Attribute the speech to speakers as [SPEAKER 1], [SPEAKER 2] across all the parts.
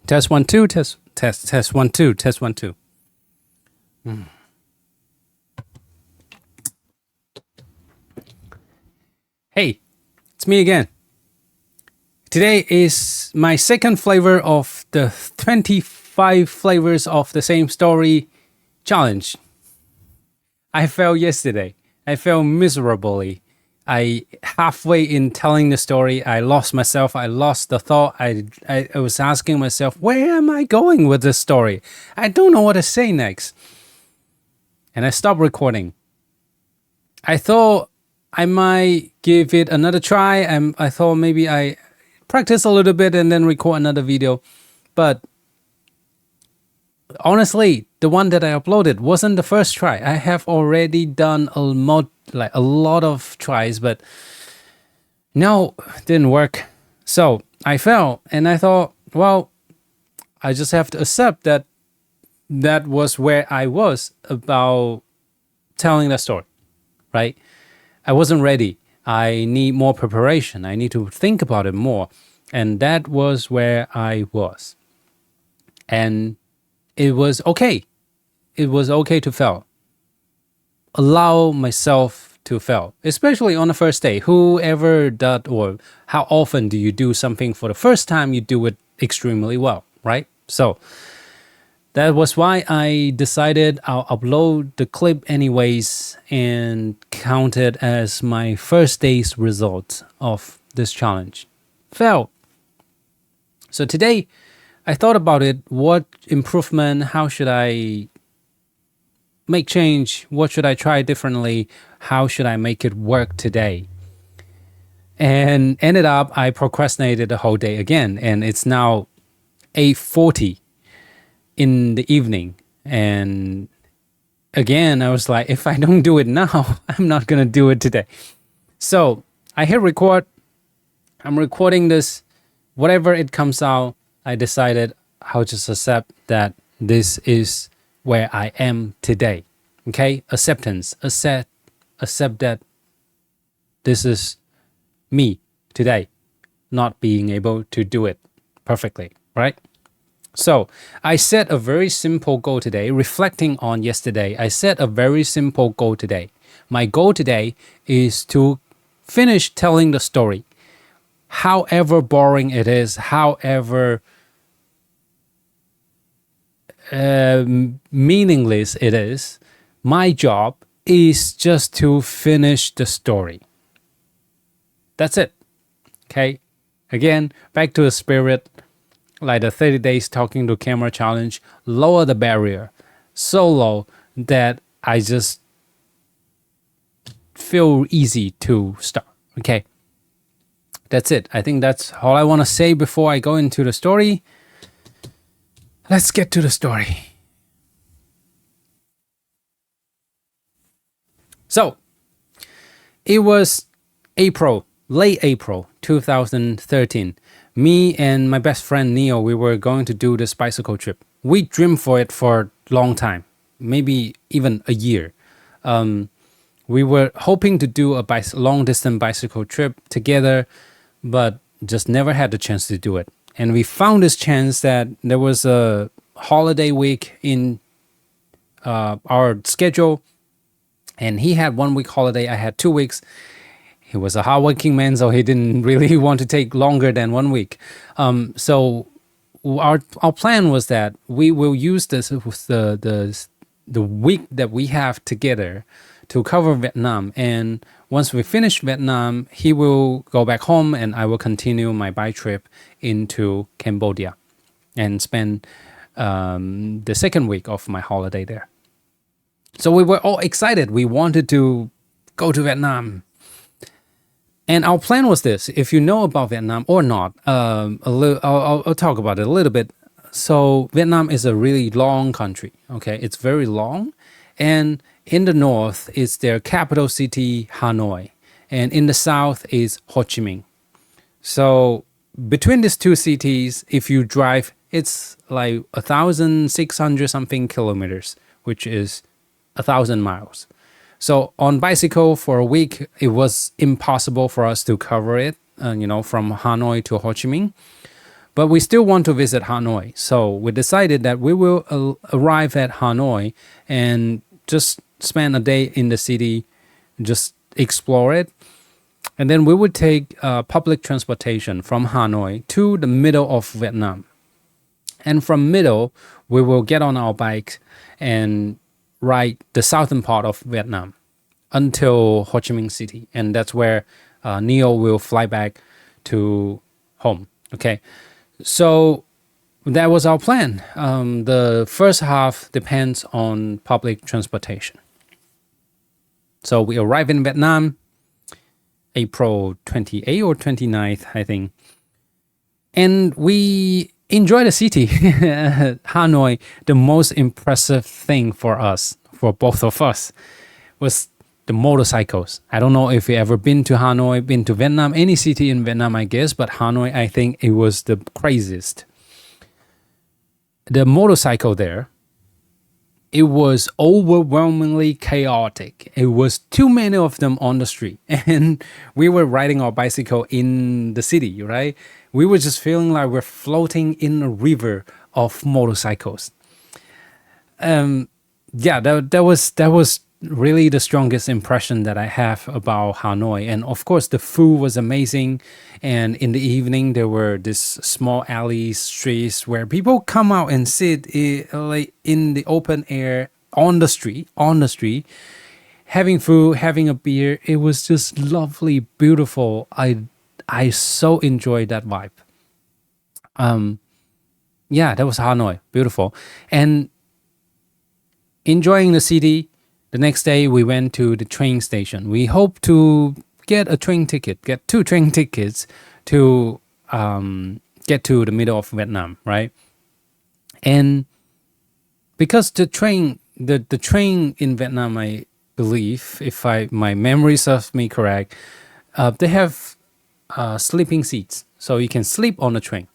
[SPEAKER 1] Test one, two, test one, two, test one, two. Hey, it's me again. Today is my second flavor of the 25 flavors of the same story challenge. I failed yesterday. I failed miserably. I halfway in telling the story, I lost myself. I lost the thought. I was asking myself, where am I going with this story? I don't know what to say next. And I stopped recording. I thought I might give it another try. And I thought maybe I practice a little bit and then record another video. But honestly, the one that I uploaded wasn't the first try. I have already done a lot of tries, but no, didn't work. So I failed, and I thought, well, I just have to accept that that was where I was about telling the story, right? I wasn't ready. I need more preparation. I need to think about it more. And that was where I was. And it was okay. It was okay to fail. Allow myself to fail, especially on the first day. Whoever does, or how often do you do something for the first time, you do it extremely well, right? So that was why I decided I'll upload the clip anyways and count it as my first day's result of this challenge. Fail. So today, I thought about it. What improvement? How should I make change? What should I try differently? How should I make it work today? And ended up, I procrastinated the whole day again. And it's now 8:40 in the evening. And again, I was like, if I don't do it now, I'm not going to do it today. So I hit record. I'm recording this. Whatever it comes out, I decided I'll just accept that this is where I am today. Okay? Acceptance. Accept that this is me today, not being able to do it perfectly, right? So I set a very simple goal today. Reflecting on yesterday, I set a very simple goal today. My goal today is to finish telling the story. However boring it is, however meaningless it is, my job is just to finish the story. That's it. Okay? Again, back to the spirit, like the 30 days talking to camera challenge, lower the barrier so low that I just feel easy to start. Okay? That's it. I think that's all I want to say before I go into the story. Let's get to the story. So, it was late April 2013. Me and my best friend Neo, we were going to do this bicycle trip. We dreamed for it for a long time, maybe even a year. We were hoping to do a long distance bicycle trip together, but just never had the chance to do it. And we found this chance that there was a holiday week in our schedule, and he had 1 week holiday. I had 2 weeks. He was a hardworking man, so he didn't really want to take longer than 1 week. So our plan was that we will use this the week that we have together to cover Vietnam. And once we finish Vietnam, he will go back home and I will continue my bike trip into Cambodia and spend the second week of my holiday there. So we were all excited. We wanted to go to Vietnam. And our plan was this. If you know about Vietnam or not, I'll talk about it a little bit. So Vietnam is a really long country. Okay, it's very long. And in the north is their capital city, Hanoi. And in the south is Ho Chi Minh. So between these two cities, if you drive, it's like 1,600 something kilometers, which is 1,000 miles. So on bicycle for a week, it was impossible for us to cover it, from Hanoi to Ho Chi Minh. but we still want to visit Hanoi. So we decided that we will arrive at Hanoi and just spend a day in the city, just explore it. And then we would take public transportation from Hanoi to the middle of Vietnam. And from middle, we will get on our bike and ride the southern part of Vietnam until Ho Chi Minh City. And that's where Neo will fly back to home. Okay. So that was our plan. The first half depends on public transportation. So we arrive in Vietnam April 28th or 29th, I think. And we enjoy the city. Hanoi, the most impressive thing for us, for both of us, was the motorcycles. I don't know if you ever been to Hanoi, been to Vietnam, any city in Vietnam, I guess, but Hanoi, I think it was the craziest. The motorcycle there, it was overwhelmingly chaotic. It was too many of them on the street. And we were riding our bicycle in the city, right? We were just feeling like we're floating in a river of motorcycles. Yeah, that was really the strongest impression that I have about Hanoi. And of course, the food was amazing. And in the evening, there were these small alley streets where people come out and sit like in the open air on the street, having food, having a beer. It was just lovely, beautiful. I so enjoyed that vibe. Yeah, that was Hanoi, beautiful, and enjoying the city. The next day, we went to the train station. We hope to get two train tickets to get to the middle of Vietnam, right? And because the train in Vietnam, I believe, if my memory serves me correct, they have sleeping seats, so you can sleep on the train.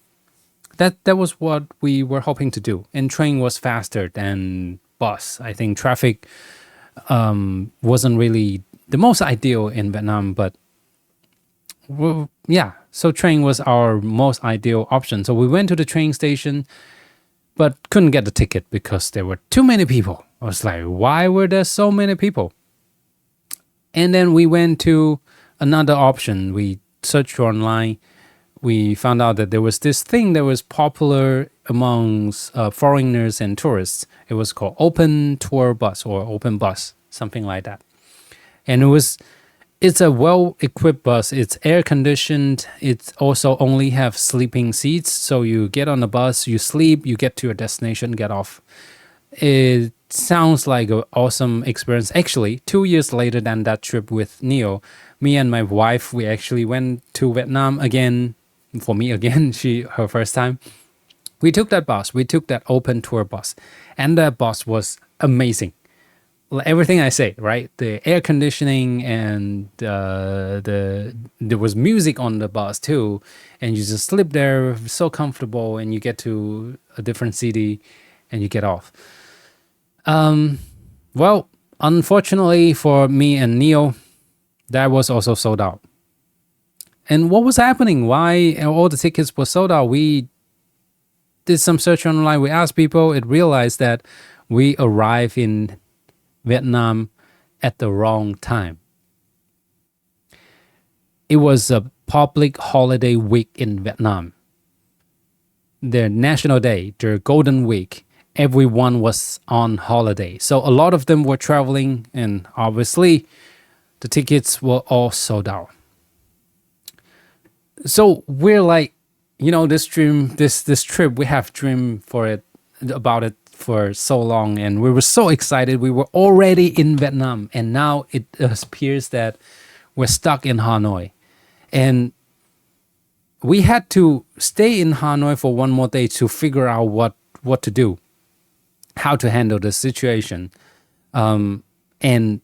[SPEAKER 1] That was what we were hoping to do. And train was faster than bus. I think traffic wasn't really the most ideal in Vietnam, but well, yeah. So train was our most ideal option. So we went to the train station, but couldn't get the ticket because there were too many people. I was like, why were there so many people? And then we went to another option. We searched online. We found out that there was this thing that was popular amongst foreigners and tourists. It was called Open Tour Bus or Open Bus, something like that. And it's a well-equipped bus. It's air-conditioned. It also only have sleeping seats. So you get on the bus, you sleep, you get to your destination, get off. It sounds like an awesome experience. Actually, 2 years later than that trip with Neo, me and my wife, we actually went to Vietnam again. For me again, her first time. We took that bus. We took that open tour bus, and that bus was amazing. Everything I say, right? The air conditioning and there was music on the bus too, and you just sleep there, so comfortable, and you get to a different city, and you get off. Well, unfortunately for me and Neo, that was also sold out. And what was happening? Why all the tickets were sold out? We did some search online. We asked people. It realized that we arrived in Vietnam at the wrong time. It was a public holiday week in Vietnam. Their national day, their golden week, everyone was on holiday. So a lot of them were traveling, and obviously the tickets were all sold out. So we're like, this trip, we have dreamed about it for so long, and we were so excited. We were already in Vietnam, and now it appears that we're stuck in Hanoi. And we had to stay in Hanoi for one more day to figure out what to do, how to handle the situation. And,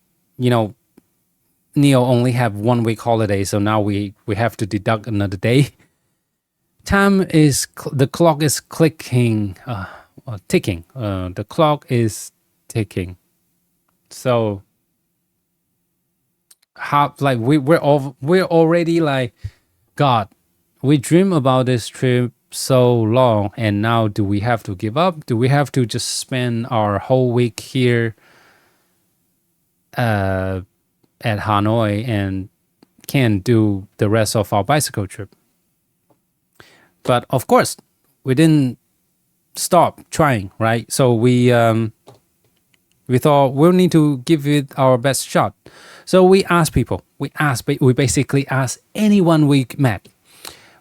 [SPEAKER 1] Neo only have 1 week holiday, so now we have to deduct another day. The clock is ticking. The clock is ticking. So, we're already like, God, we dream about this trip so long, and now do we have to give up? Do we have to just spend our whole week here at Hanoi and can't do the rest of our bicycle trip? But of course, we didn't stop trying, right? So we thought we'll need to give it our best shot. So we asked people. We basically asked anyone we met.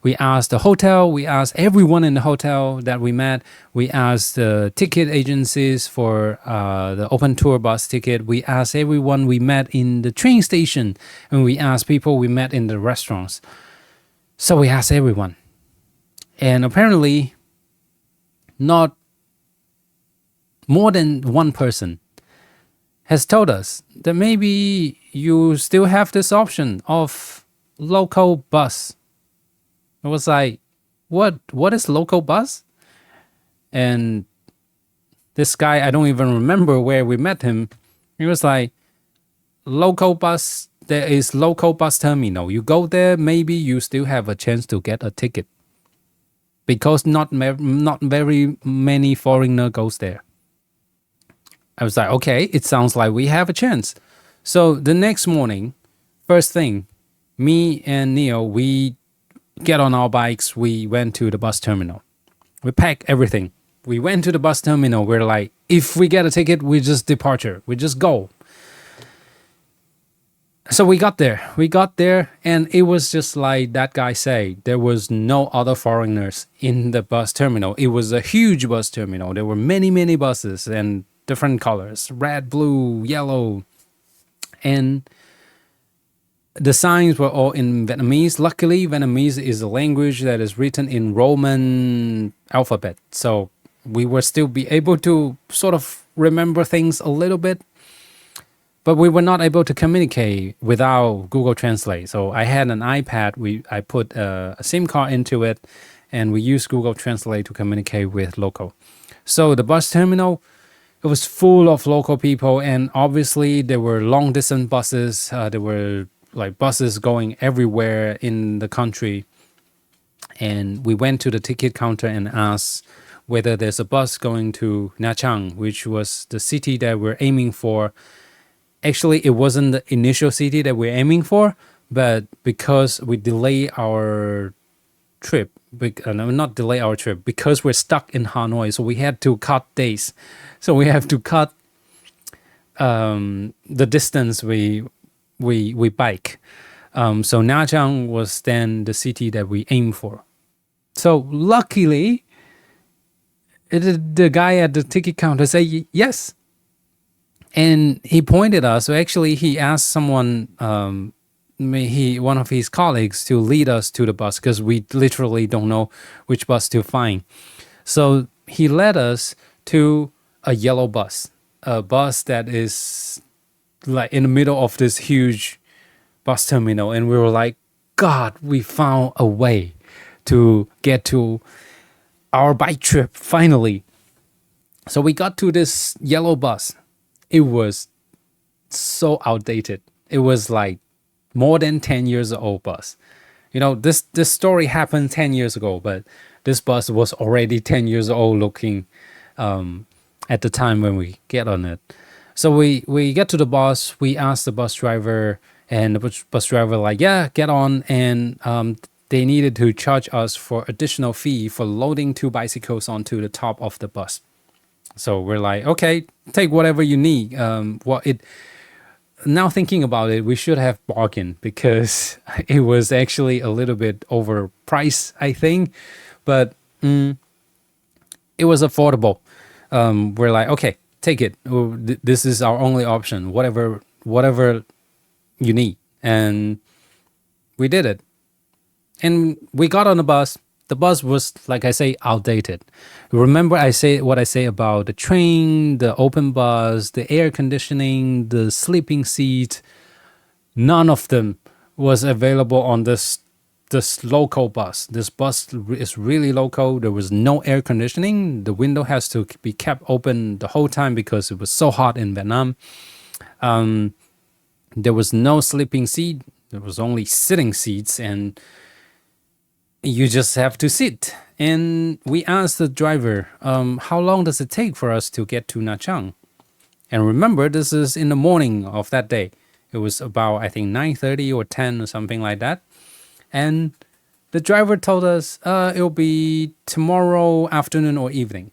[SPEAKER 1] We asked the hotel. We asked everyone in the hotel that we met. We asked the ticket agencies for the open tour bus ticket. We asked everyone we met in the train station, and we asked people we met in the restaurants. So we asked everyone, and apparently, not more than one person has told us that maybe you still have this option of local bus. It was like, what is local bus? And this guy, I don't even remember where we met him. He was like, local bus, there is local bus terminal. You go there, maybe you still have a chance to get a ticket. Because not very many foreigner goes there. I was like, okay, it sounds like we have a chance. So the next morning, first thing, me and Neil, we get on our bikes. We went to the bus terminal. We packed everything. We went to the bus terminal. We're like, if we get a ticket, we just departure. We just go. So we got there, and it was just like that guy said. There was no other foreigners in the bus terminal. It was a huge bus terminal. There were many, many buses and different colors, red, blue, yellow. And the signs were all in Vietnamese. Luckily, Vietnamese is a language that is written in Roman alphabet. So we were still be able to sort of remember things a little bit. But we were not able to communicate without Google Translate. So I had an iPad. I put a SIM card into it, and we used Google Translate to communicate with local. So the bus terminal, it was full of local people, and obviously there were long distance buses. There were like buses going everywhere in the country. And we went to the ticket counter and asked whether there's a bus going to Nha Trang, which was the city that we're aiming for. Actually, it wasn't the initial city that we're aiming for, but because we delay our trip, not delay our trip, because we're stuck in Hanoi, so we had to cut days. So we have to cut the distance we bike. So Nha Trang was then the city that we aim for. So luckily, the guy at the ticket counter said yes. And he pointed us. So actually, he asked someone, one of his colleagues, to lead us to the bus because we literally don't know which bus to find. So he led us to a yellow bus, a bus that is like in the middle of this huge bus terminal, and we were like, God, we found a way to get to our bike trip finally. So we got to this yellow bus. It was so outdated. It was like more than 10 years old bus. You know, this story happened 10 years ago, but this bus was already 10 years old looking at the time when we get on it. So we get to the bus, we asked the bus driver, and the bus driver like, yeah, get on. And they needed to charge us for additional fee for loading 2 bicycles onto the top of the bus. So we're like, okay, take whatever you need. Now thinking about it, we should have bargained because it was actually a little bit overpriced, I think, but it was affordable. We're like, okay, take it. This is our only option. Whatever you need, and we did it. And we got on the bus. The bus was, like I say, outdated. Remember what I say about the train, the open bus, the air conditioning, the sleeping seat. None of them was available on this local bus. This bus is really local. There was no air conditioning. The window has to be kept open the whole time because it was so hot in Vietnam. There was no sleeping seat. There was only sitting seats, and you just have to sit. And we asked the driver, how long does it take for us to get to Nha Trang? And remember, this is in the morning of that day. It was about, I think, 9:30 or 10 or something like that. And the driver told us it'll be tomorrow afternoon or evening.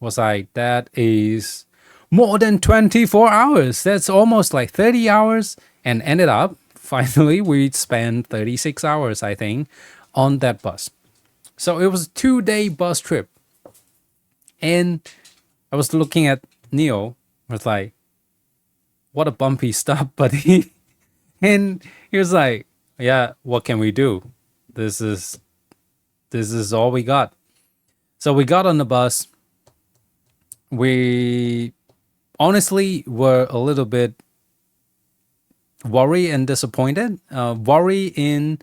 [SPEAKER 1] Was like, that is more than 24 hours. That's almost like 30 hours. And ended up, finally, we spent 36 hours, I think, on that bus. So it was a 2 day bus trip. And I was looking at Neil, was like, what a bumpy stop, buddy. And he was like, yeah, what can we do? This is all we got. So we got on the bus. We honestly were a little bit worried and disappointed. Worry in,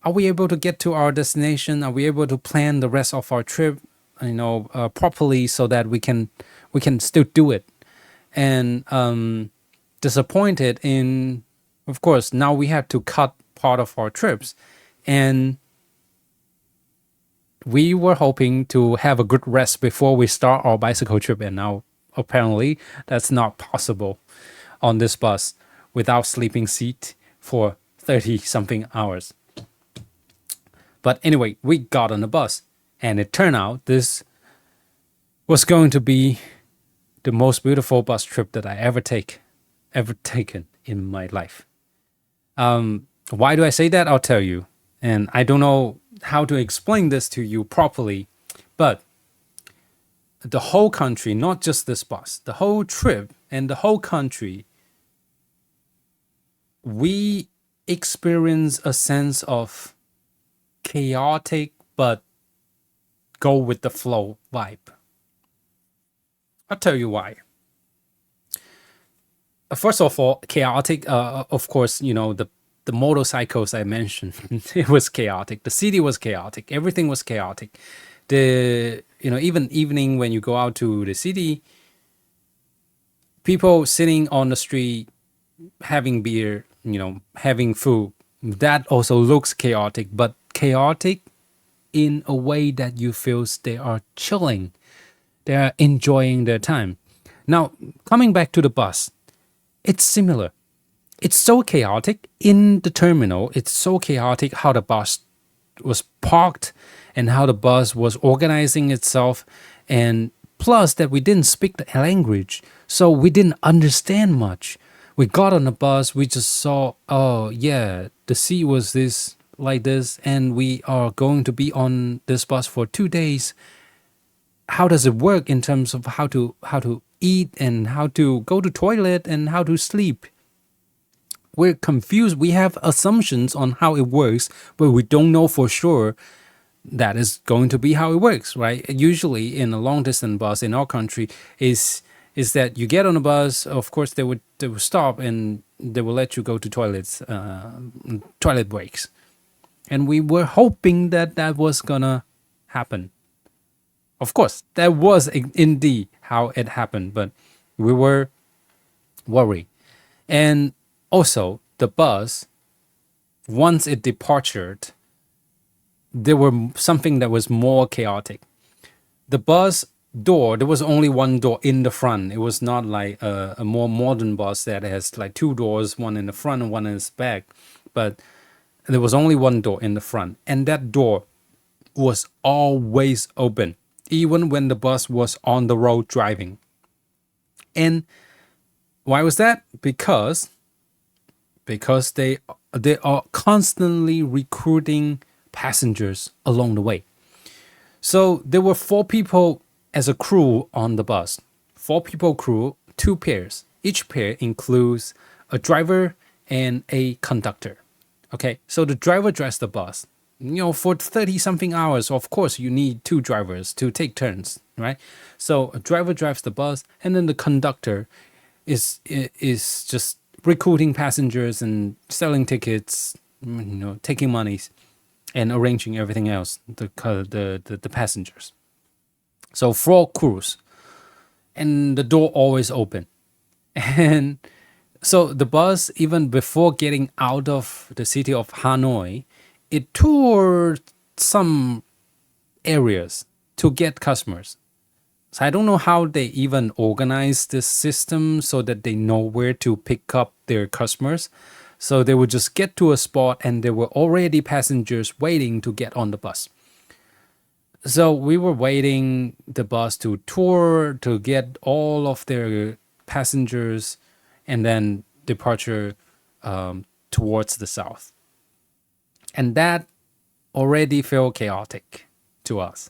[SPEAKER 1] are we able to get to our destination? Are we able to plan the rest of our trip, properly so that we can still do it? And disappointed in, of course, now we have to cut part of our trips, and we were hoping to have a good rest before we start our bicycle trip, and now apparently that's not possible on this bus without sleeping seat for 30 something hours. But anyway, we got on the bus, and it turned out this was going to be the most beautiful bus trip that I ever taken in my life. Why do I say that? I'll tell you. And I don't know how to explain this to you properly, but the whole country, not just this bus, the whole trip and the whole country, we experience a sense of chaotic but go with the flow vibe. I'll tell you why. First of all, chaotic. Of course, the motorcycles I mentioned. It was chaotic. The city was chaotic. Everything was chaotic. Even evening when you go out to the city, people sitting on the street having beer, having food. That also looks chaotic, but chaotic in a way that you feel they are chilling, they are enjoying their time. Now, coming back to the bus, it's similar. It's so chaotic in the terminal. It's so chaotic how the bus was parked and how the bus was organizing itself. And plus, that we didn't speak the language, so we didn't understand much. We got on the bus, we just saw, oh, yeah, the sea was this, like this, and we are going to be on this bus for 2 days. How does it work in terms of how to eat and how to go to toilet and how to sleep? We're confused. We have assumptions on how it works, but we don't know for sure that is going to be how it works, right? Usually in a long distance bus in our country is that you get on a bus. Of course, they would stop and they will let you go to toilets, toilet breaks, and we were hoping that that was gonna happen. Of course, that was indeed how it happened, but we were worried. And also, the bus, once it departed, there were something that was more chaotic. The bus door, there was only one door in the front. It was not like a more modern bus that has like two doors, one in the front and one in the back. But there was only one door in the front, and that door was always open, even when the bus was on the road driving. And why was that? Because they are constantly recruiting passengers along the way. So there were four people as a crew on the bus. Four people crew, two pairs. Each pair includes a driver and a conductor. Okay, so the driver drives the bus. For 30 something hours, of course, you need two drivers to take turns, right? So a driver drives the bus, and then the conductor is just recruiting passengers and selling tickets, taking monies and arranging everything else, the passengers. So four crews, and the door always open. And so the bus, even before getting out of the city of Hanoi, it toured some areas to get customers. So I don't know how they even organize this system so that they know where to pick up their customers. So they would just get to a spot and there were already passengers waiting to get on the bus. So we were waiting the bus to tour to get all of their passengers and then departure towards the south. And that already felt chaotic to us.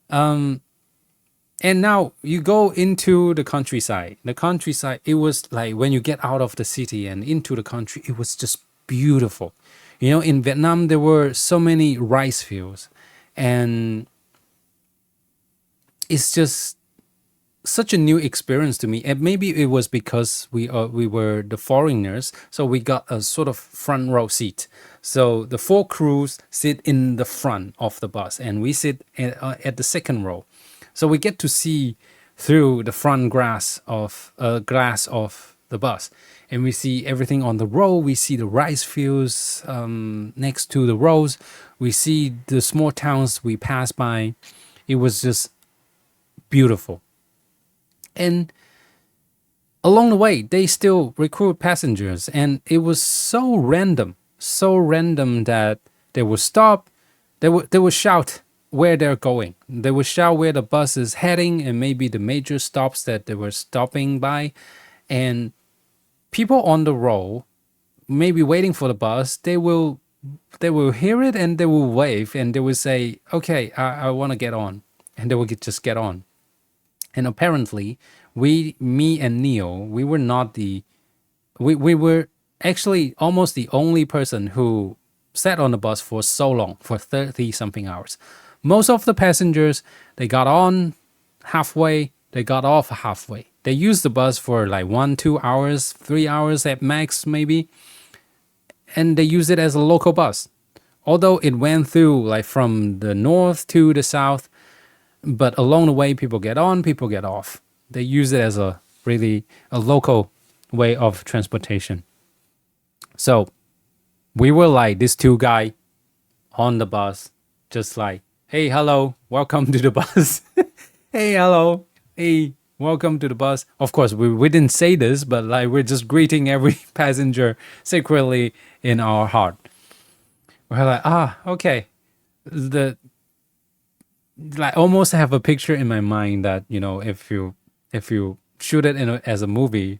[SPEAKER 1] And now you go into the countryside. The countryside, it was like when you get out of the city and into the country, it was just beautiful. You know, in Vietnam, there were so many rice fields. And it's just such a new experience to me. And maybe it was because we were the foreigners, so we got a sort of front row seat. So the four crews sit in the front of the bus, and we sit at the second row. So we get to see through the front glass of the bus, and we see everything on the road. We see the rice fields next to the roads. We see the small towns we pass by. It was just beautiful. And along the way, they still recruit passengers, and it was so random that they would stop, they would shout where they're going. They would shout where the bus is heading and maybe the major stops that they were stopping by. And people on the road, maybe waiting for the bus, they will hear it and they will wave and they will say, okay, I want to get on. And they will just get on. And apparently, me and Neo, we were actually almost the only person who sat on the bus for so long, for 30 something hours. Most of the passengers, they got on halfway, they got off halfway. They used the bus for like 1, 2 hours, 3 hours at max maybe. And they used it as a local bus. Although it went through like from the north to the south, but along the way, people get on, people get off. They use it as a local way of transportation. So we were like this two guy on the bus, just like, hey, hello, welcome to the bus. Hey, hello, hey, welcome to the bus. Of course, we didn't say this, but like we're just greeting every passenger secretly in our heart. We're like, okay. Like almost have a picture in my mind that, you know, if you shoot it as a movie,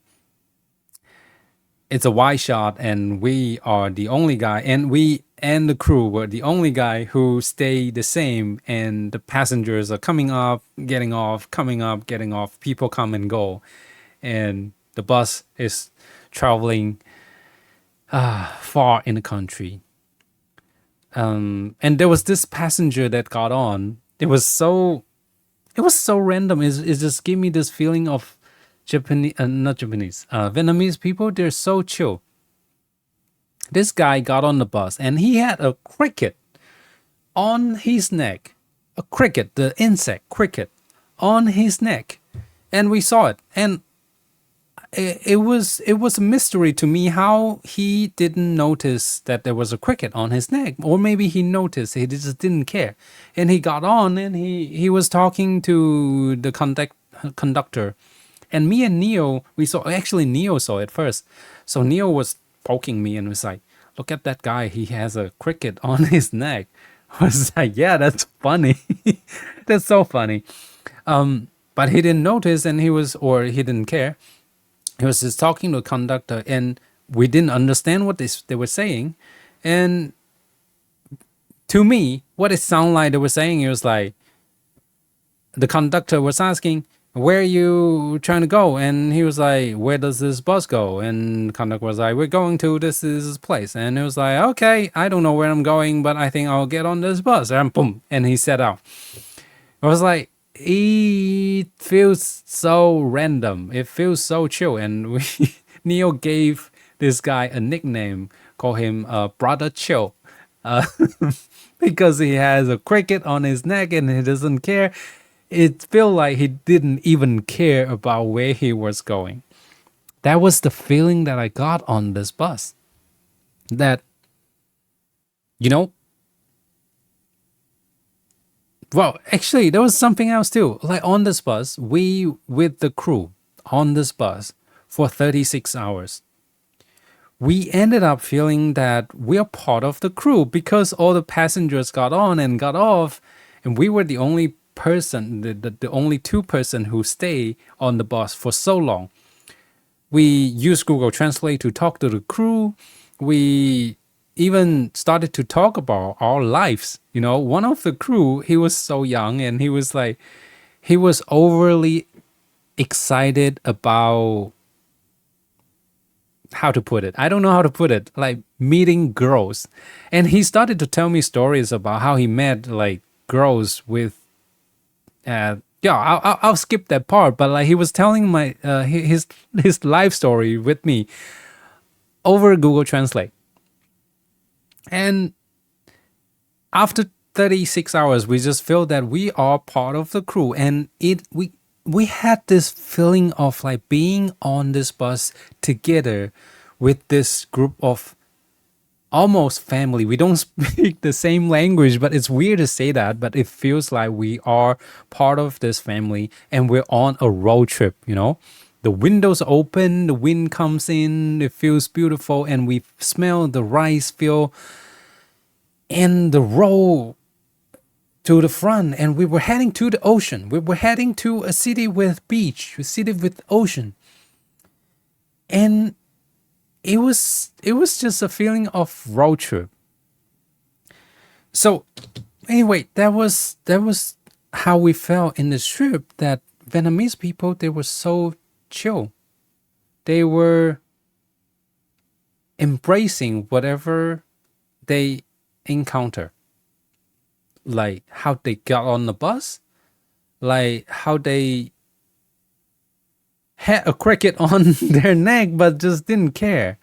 [SPEAKER 1] it's a wide shot and we are the only guy, and we and the crew were the only guy who stay the same, and the passengers are coming up, getting off, coming up, getting off. People come and go, and the bus is traveling far in the country. And there was this passenger that got on. It was so random. It just gave me this feeling of Vietnamese people. They're so chill. This guy got on the bus and he had a cricket on his neck. A cricket, the insect cricket, on his neck. And we saw it. And it was a mystery to me how he didn't notice that there was a cricket on his neck, or maybe he noticed, he just didn't care, and he got on and he was talking to the conductor, and me and Neo, we saw, actually Neo saw it first, so Neo was poking me and was like, look at that guy, he has a cricket on his neck. I was like, yeah, that's funny. That's so funny. But he didn't notice, and he didn't care. He was just talking to the conductor, and we didn't understand what they were saying. And to me, what it sounded like they were saying, it was like the conductor was asking, where are you trying to go? And he was like, where does this bus go? And the conductor was like, we're going to this place. And it was like, okay, I don't know where I'm going, but I think I'll get on this bus. And boom, and he set out. I was like, it feels so random. It feels so chill. And Neo gave this guy a nickname, call him Brother Chill, because he has a cricket on his neck and he doesn't care. It felt like he didn't even care about where he was going. That was the feeling that I got on this bus. That, you know, Well, actually, there was something else too. Like on this bus, we with the crew on this bus for 36 hours. We ended up feeling that we are part of the crew because all the passengers got on and got off, and we were the only person, the only two-person who stay on the bus for so long. We used Google Translate to talk to the crew. We even started to talk about our lives. You know, one of the crew, he was so young and he was like, he was overly excited about how to put it. I don't know how to put it. Like meeting girls, and he started to tell me stories about how he met like girls with. Yeah, I'll skip that part. But like he was telling my his life story with me over Google Translate, and after 36 hours, we just feel that we are part of the crew, and we had this feeling of like being on this bus together with this group of almost family. We don't speak the same language, but it's weird to say that, but it feels like we are part of this family and we're on a road trip, you know? The windows open, the wind comes in, it feels beautiful, and we smell the rice feel in the road to the front, and we were heading to the ocean. We were heading to a city with beach, a city with ocean. And it was just a feeling of road trip. So anyway, that was how we felt in this trip, that Vietnamese people, they were so chill. They were embracing whatever they encounter. Like how they got on the bus, like how they had a cricket on their neck but just didn't care,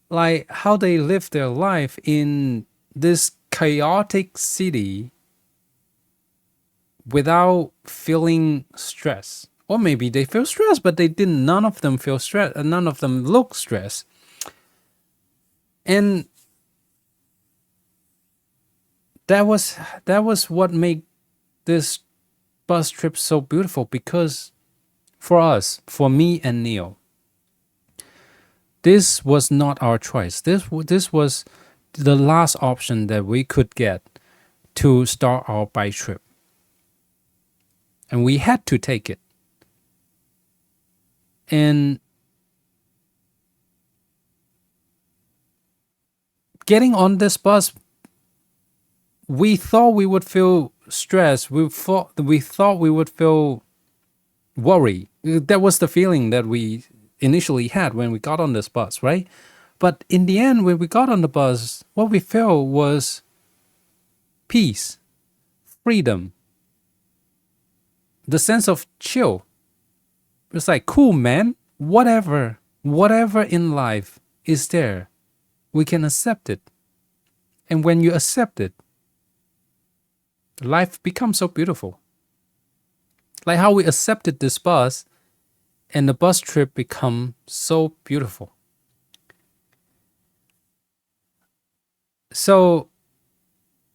[SPEAKER 1] like how they live their life in this chaotic city without feeling stress. Or maybe they feel stressed, but they didn't. None of them feel stressed, and none of them look stressed. And that was what made this bus trip so beautiful, because for us, for me and Neil, this was not our choice. This was the last option that we could get to start our bike trip, and we had to take it. And getting on this bus, we thought we would feel stressed. We thought we would feel worry. That was the feeling that we initially had when we got on this bus, right? But in the end, when we got on the bus, what we felt was peace, freedom, the sense of chill. It's like, cool, man. Whatever in life is there, we can accept it. And when you accept it, life becomes so beautiful. Like how we accepted this bus, and the bus trip become so beautiful. So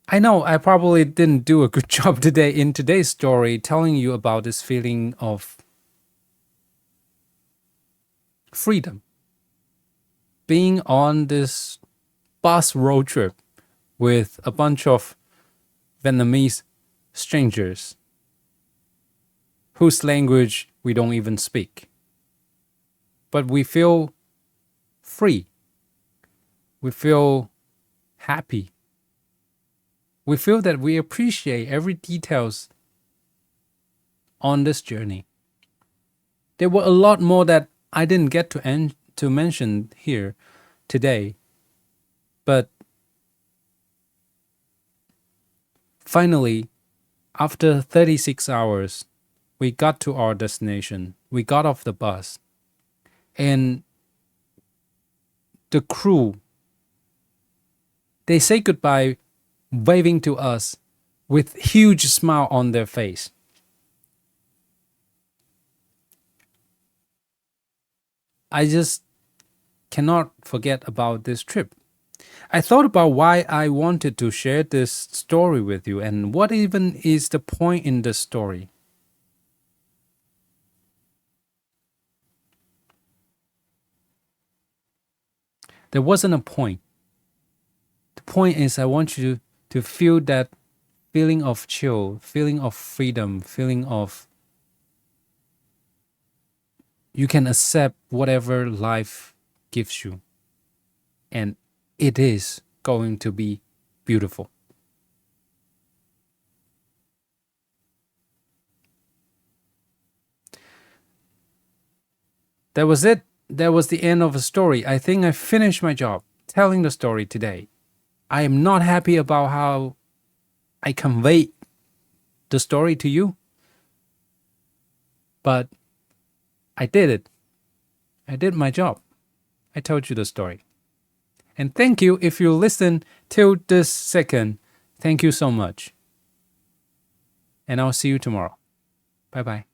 [SPEAKER 1] I know I probably didn't do a good job today in today's story telling you about this feeling of freedom, being on this bus road trip with a bunch of Vietnamese strangers whose language we don't even speak. But we feel free. We feel happy. We feel that we appreciate every details on this journey. There were a lot more that I didn't get to mention here today, but finally, after 36 hours, we got to our destination. We got off the bus, and the crew, they say goodbye waving to us with huge smile on their face. I just cannot forget about this trip. I thought about why I wanted to share this story with you and what even is the point in the story. There wasn't a point. The point is, I want you to feel that feeling of chill, feeling of freedom, feeling of you can accept whatever life gives you. And it is going to be beautiful. That was it. That was the end of the story. I think I finished my job telling the story today. I am not happy about how I conveyed the story to you, but I did it. I did my job. I told you the story. And thank you if you listen till this second. Thank you so much. And I'll see you tomorrow. Bye bye.